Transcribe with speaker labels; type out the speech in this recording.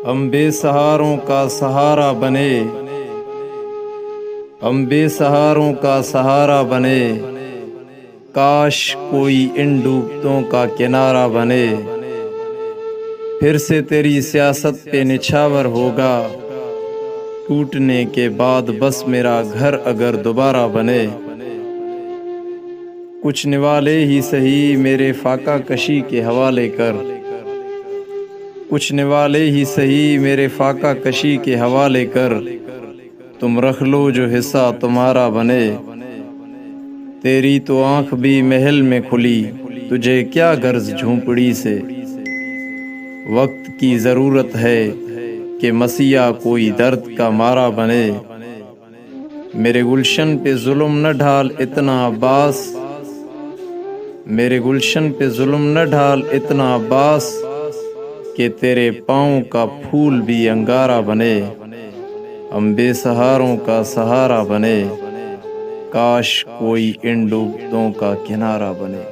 Speaker 1: ہم بے سہاروں کا سہارا بنے، ہم بے سہاروں کا سہارا بنے، کاش کوئی ان ڈوبتوں کا کنارہ بنے۔ پھر سے تیری سیاست پہ نچھاور ہوگا، ٹوٹنے کے بعد بس میرا گھر اگر دوبارہ بنے۔ کچھ نوالے ہی سہی میرے فاقہ کشی کے حوالے کر، کچھ نوالے ہی سہی میرے فاقہ کشی کے حوالے کر، تم رکھ لو جو حصہ تمہارا بنے۔ تیری تو آنکھ بھی محل میں کھلی، تجھے کیا غرض جھونپڑی سے؟ وقت کی ضرورت ہے کہ مسیحا کوئی درد کا مارا بنے۔ میرے گلشن پہ ظلم نہ ڈھال اتنا عباس، میرے گلشن پہ ظلم نہ ڈھال اتنا عباس، کہ تیرے پاؤں کا پھول بھی انگارہ بنے۔ ہم بے سہاروں کا سہارا بنے، کاش کوئی ان ڈوبتوں کا کنارہ بنے۔